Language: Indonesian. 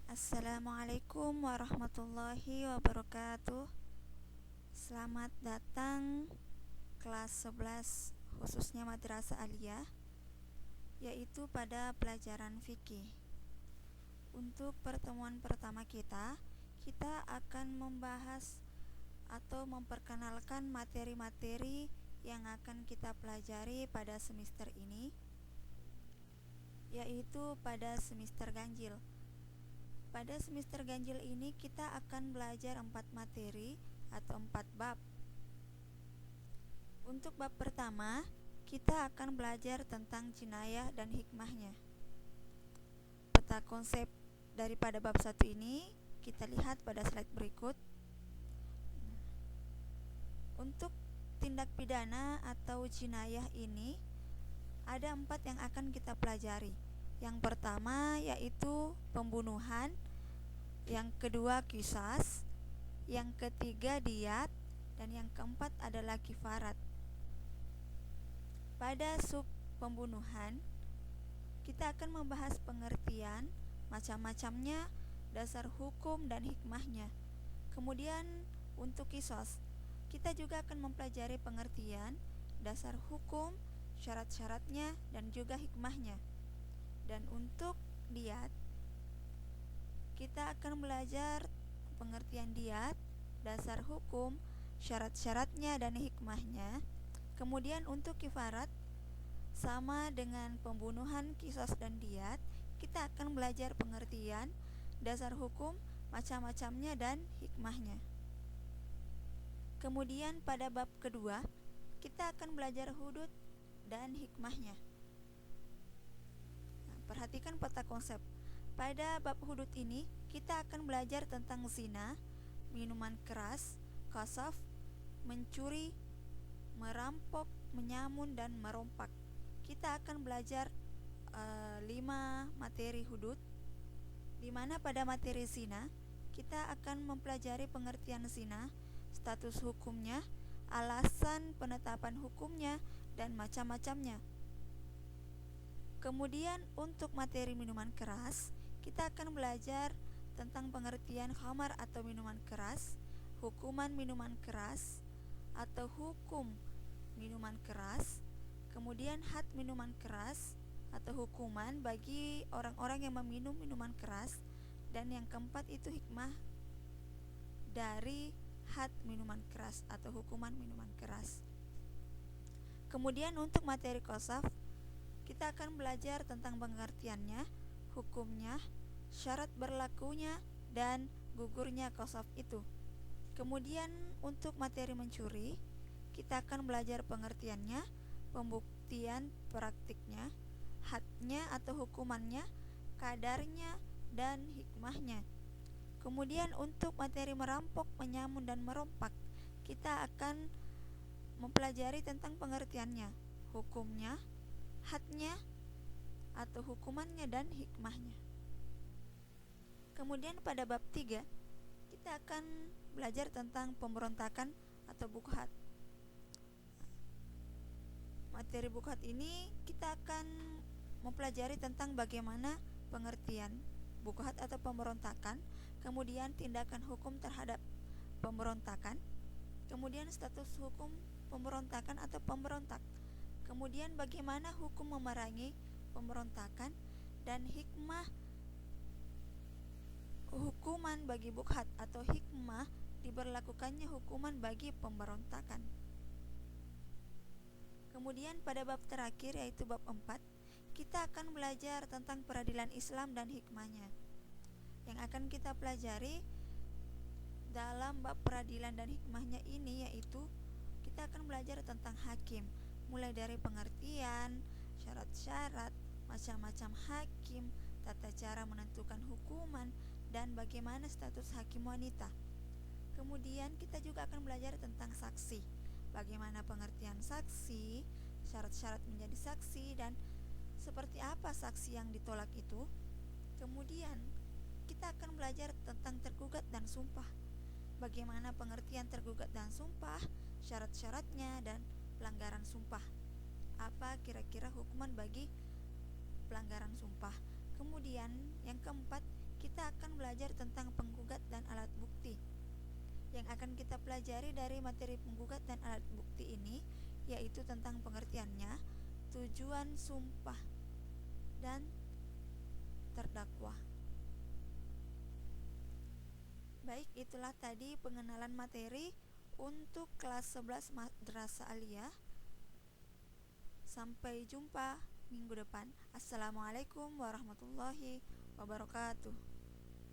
Assalamualaikum warahmatullahi wabarakatuh. Selamat datang kelas 11 khususnya Madrasah Aliyah, yaitu pada pelajaran fikih. Untuk pertemuan pertama kita akan membahas atau memperkenalkan materi-materi yang akan kita pelajari pada semester ini, yaitu pada semester ganjil. Pada semester ganjil ini kita akan belajar 4 materi atau 4 bab. Untuk bab pertama, kita akan belajar tentang jinayah dan hikmahnya. Peta konsep daripada bab 1 ini kita lihat pada slide berikut. Untuk tindak pidana atau jinayah ini ada 4 yang akan kita pelajari. Yang pertama yaitu pembunuhan, yang kedua qisas, yang ketiga diyat, dan yang keempat adalah kifarat. Pada sub pembunuhan, kita akan membahas pengertian, macam-macamnya, dasar hukum dan hikmahnya. Kemudian untuk qisas, kita juga akan mempelajari pengertian, dasar hukum, syarat-syaratnya, dan juga hikmahnya. Dan untuk diyat, kita akan belajar pengertian diyat, dasar hukum, syarat-syaratnya, dan hikmahnya. Kemudian untuk kifarat, sama dengan pembunuhan, qisas, dan diyat, kita akan belajar pengertian, dasar hukum, macam-macamnya, dan hikmahnya. Kemudian pada bab kedua, kita akan belajar hudud dan hikmahnya. Perhatikan peta konsep. Pada bab hudud ini, kita akan belajar tentang zina, minuman keras, qasaf, mencuri, merampok, menyamun, dan merompak. Kita akan belajar 5 materi hudud, di mana pada materi zina, kita akan mempelajari pengertian zina, status hukumnya, alasan penetapan hukumnya, dan macam-macamnya. Kemudian untuk materi minuman keras, kita akan belajar tentang pengertian khamar atau minuman keras, hukuman minuman keras atau hukum minuman keras, kemudian had minuman keras atau hukuman bagi orang-orang yang meminum minuman keras, dan yang keempat itu hikmah dari had minuman keras atau hukuman minuman keras. Kemudian untuk materi qasaf, kita akan belajar tentang pengertiannya, hukumnya, syarat berlakunya, dan gugurnya qasaf itu. Kemudian untuk materi mencuri, kita akan belajar pengertiannya, pembuktian praktiknya, hadnya atau hukumannya, kadarnya, dan hikmahnya. Kemudian untuk materi merampok, menyamun, dan merompak, kita akan mempelajari tentang pengertiannya, hukumnya, hadnya atau hukumannya, dan hikmahnya. Kemudian pada bab 3, kita akan belajar tentang pemberontakan atau bukhat. Materi bukhat ini kita akan mempelajari tentang bagaimana pengertian bukhat atau pemberontakan, kemudian tindakan hukum terhadap pemberontakan, kemudian status hukum pemberontakan atau pemberontak, kemudian bagaimana hukum memerangi pemberontakan, dan hikmah hukuman bagi bukhat atau hikmah diberlakukannya hukuman bagi pemberontakan. Kemudian pada bab terakhir yaitu bab 4, kita akan belajar tentang peradilan Islam dan hikmahnya. Yang akan kita pelajari dalam bab peradilan dan hikmahnya ini yaitu kita akan belajar tentang hakim, mulai dari pengertian, syarat-syarat, macam-macam hakim, tata cara menentukan hukuman, dan bagaimana status hakim wanita. Kemudian kita juga akan belajar tentang saksi, bagaimana pengertian saksi, syarat-syarat menjadi saksi, dan seperti apa saksi yang ditolak itu. Kemudian kita akan belajar tentang tergugat dan sumpah, bagaimana pengertian tergugat dan sumpah, syarat-syaratnya, dan pelanggaran sumpah. Apa kira-kira hukuman bagi pelanggaran sumpah. Kemudian yang keempat, kita akan belajar tentang penggugat dan alat bukti. Yang akan kita pelajari dari materi penggugat dan alat bukti ini yaitu tentang pengertiannya, tujuan sumpah, dan terdakwa. Baik, itulah tadi pengenalan materi untuk kelas 11 Madrasah Aliyah. Sampai jumpa minggu depan. Assalamualaikum warahmatullahi wabarakatuh.